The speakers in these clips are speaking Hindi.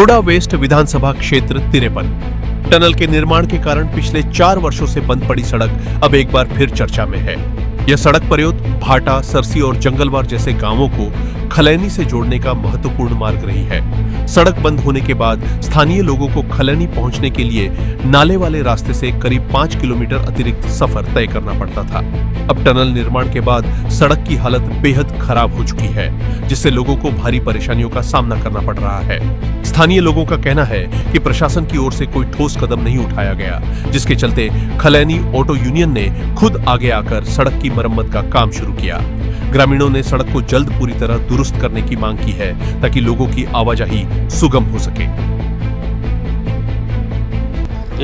कोडा वेस्ट विधानसभा क्षेत्र 53। टनल के निर्माण के कारण पिछले 4 वर्षों से बंद पड़ी सड़क अब एक बार फिर चर्चा में है। यह सड़क प्रयोग भाटा, सरसी और जंगलवार जैसे गांवों को खलैनी से जोड़ने का महत्वपूर्ण मार्ग रही है। सड़क बंद होने के बाद स्थानीय लोगों को खलैनी पहुंचने के लिए नाले वाले रास्ते से करीब 5 किलोमीटर अतिरिक्त सफर तय करना पड़ता था। अब टनल निर्माण के बाद सड़क की हालत बेहद खराब हो चुकी है, जिससे लोगों को भारी परेशानियों का सामना करना पड़ रहा है। स्थानीय लोगों का कहना है कि प्रशासन की ओर से कोई ठोस कदम नहीं उठाया गया, जिसके चलते खलैनी ऑटो यूनियन ने खुद आगे आकर सड़क की मरम्मत का काम शुरू किया। ग्रामीणों ने सड़क को जल्द पूरी तरह दुरुस्त करने की मांग की है, ताकि लोगों की आवाजाही सुगम हो सके।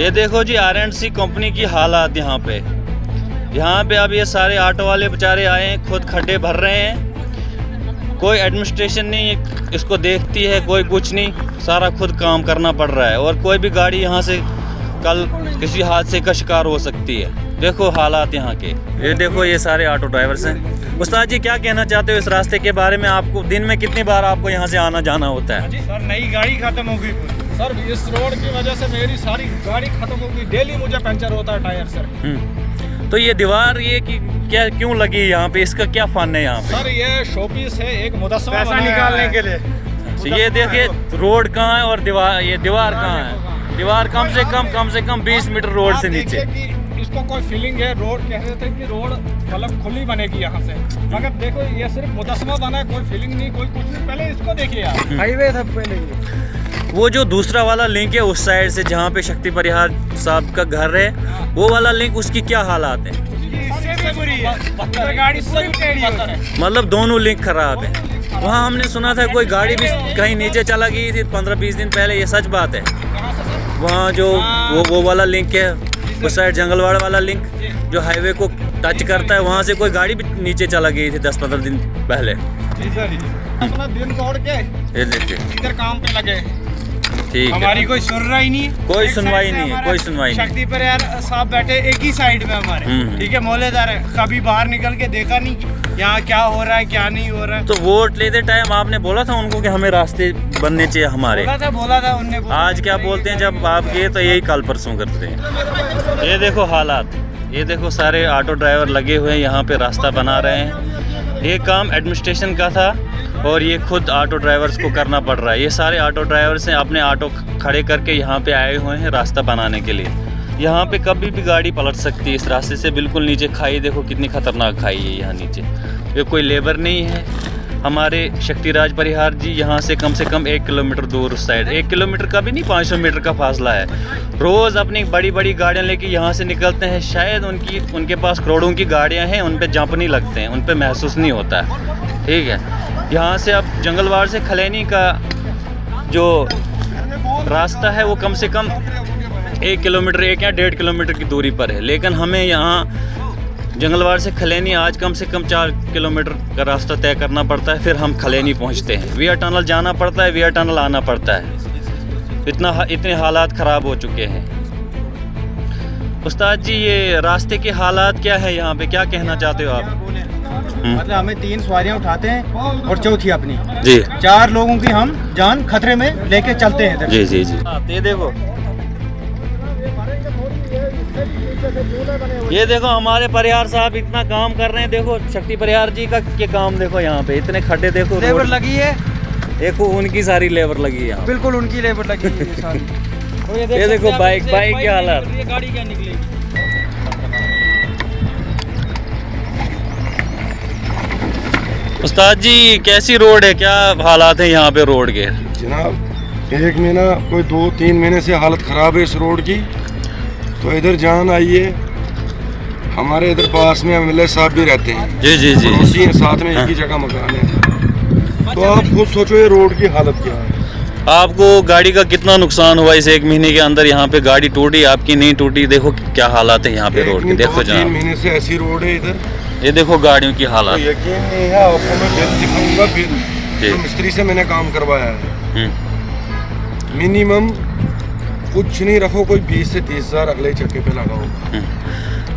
ये देखो जी, R&C कंपनी की हालात यहाँ पे अब ये सारे ऑटो वाले बेचारे आए हैं, खुद खड्डे भर रहे हैं। कोई एडमिनिस्ट्रेशन नहीं इसको देखती है, कोई कुछ नहीं, सारा खुद काम करना पड़ रहा है। और कोई भी गाड़ी यहाँ से कल किसी हादसे का शिकार हो सकती है। देखो हालात यहाँ के। ये देखो, ये सारे ऑटो ड्राइवर्स हैं। उस्ताद जी, क्या कहना चाहते हो इस रास्ते के बारे में? आपको दिन में कितनी बार आपको यहाँ से आना जाना होता है? सर, नई गाड़ी खत्म हो गई सर, इस रोड की वजह से मेरी सारी गाड़ी खत्म हो गई। डेली मुझे पंचर होता है टायर सर। तो ये दीवार ये कि क्या क्यों लगी यहाँ पे? इसका क्या फन है यहाँ पे? सर, ये शोपीस है, एक मुदस्समा पैसा निकालने के लिए। तो ये देखिए, रोड कहाँ है और दीवार कहाँ है? दीवार कम से कम 20 मीटर रोड से नीचे। इसको कोई फीलिंग है, रोड कह रहे थे कि रोड मतलब खुली बनेगी यहाँ से, मगर देखो ये सिर्फ मुदस्समा बना है, कोई फीलिंग नहीं, कोई कुछ नहीं। पहले इसको देखिए यार, हाईवे था पहले। वो जो दूसरा वाला लिंक है उस साइड से, जहाँ पे शक्ति परिहार साहब का घर है, वो वाला लिंक, उसकी क्या हालात है? मतलब दोनों लिंक खराब है। वहाँ हमने सुना था कोई गाड़ी भी कहीं नीचे चला गई थी 15-20 दिन पहले, ये सच बात है? वहाँ जो वो वाला लिंक है उस साइड, जंगलवाड़ वाला लिंक जो हाईवे को टच करता है, वहाँ से कोई गाड़ी भी नीचे चला गई थी 10-15 दिन पहले। अपना दिन तोड़ के ये देखिए, इधर काम पे लगे। ठीक है, हमारी कोई सुनवाई नहीं है, कोई सुनवाई नहीं है, कोई सुनवाई नहीं। शक्ति पर यार साहब बैठे एक ही साइड में हमारे, ठीक है, मोहल्लेदार है। कभी बाहर निकल के देखा नहीं कि यहाँ क्या हो रहा है, क्या नहीं हो रहा है। तो वोट लेते टाइम आपने बोला था उनको कि हमें रास्ते बनने चाहिए हमारे? बोला था उनने। आज क्या बोलते हैं जब आप गए तो यही कल परसों करते हैं। ये देखो हालात, ये देखो सारे ऑटो ड्राइवर लगे हुए हैं यहाँ पे, रास्ता बना रहे हैं। ये काम एडमिनिस्ट्रेशन का था और ये खुद ऑटो ड्राइवर्स को करना पड़ रहा है। ये सारे ऑटो ड्राइवर्स हैं, अपने ऑटो खड़े करके यहाँ पे आए हुए हैं रास्ता बनाने के लिए। यहाँ पे कभी भी गाड़ी पलट सकती है इस रास्ते से। बिल्कुल नीचे खाई, देखो कितनी खतरनाक खाई है यहाँ नीचे। ये कोई लेबर नहीं है। हमारे शक्तिराज परिहार जी यहाँ से कम 1 किलोमीटर दूर उस साइड, 1 किलोमीटर का भी नहीं, 500 मीटर का फासला है। रोज़ अपनी बड़ी गाड़ियाँ लेके यहाँ से निकलते हैं। शायद उनके पास करोड़ों की गाड़ियाँ हैं, उन पे जंप नहीं लगते हैं, उन पे महसूस नहीं होता है। ठीक है, यहाँ से अब जंगलवाड़ से खलैनी का जो रास्ता है वो कम से कम 1 किलोमीटर, 1 या 1.5 किलोमीटर की दूरी पर है। लेकिन हमें यहाँ जंगलवाड़ से खलैनी आज कम से कम 4 किलोमीटर का रास्ता तय करना पड़ता है, फिर हम खलैनी पहुँचते हैं। विया टनल जाना पड़ता है, विया टनल आना पड़ता है। इतने हालात ख़राब हो चुके हैं। उस्ताद जी, ये रास्ते के हालात क्या है यहाँ पे, क्या कहना चाहते हो आप? मतलब हमें 3 सवारियां उठाते हैं और चौथी अपनी जी, 4 लोगों की हम जान खतरे में लेके चलते हैं। जी जी जी। ये देखो हमारे परिहार साहब इतना काम कर रहे हैं। देखो शक्ति परिहार जी का के काम देखो, यहाँ पे इतने खड्डे देखो, लेबर लगी है। देखो उनकी सारी लेबर लगी है, बिल्कुल उनकी लेबर लगी है सारी। ये देखो बाइक की हालत। ये गाड़ी क्या निकलेगी? उस्ताद जी, कैसी रोड है, क्या हालात है यहाँ पे रोड के? जनाब, 1 महीना कोई 2-3 महीने से हालत ख़राब है इस रोड की। तो इधर जान आइए, हमारे इधर पास में MLA साहब भी रहते हैं। जी जी जी, उसी साथ में एक ही जगह मकान है। तो आप खुद सोचो ये रोड की हालत क्या है। आपको गाड़ी का कितना नुकसान हुआ इस 1 महीने के अंदर? यहाँ पे गाड़ी टूटी, आपकी नहीं टूटी? देखो क्या हालात है यहाँ पे रोड की। देखो जनाब, 3 महीने से ऐसी रोड है इधर। ये देखो गाड़ियों की हालत। तो यकीन नहीं है आपको, मैं बिल दिखाऊंगा। बिल तो मिस्त्री से मैंने काम करवाया है। मिनिमम कुछ नहीं रखो, कोई 20 से 30 हज़ार अगले चक्के पे लगा होगा।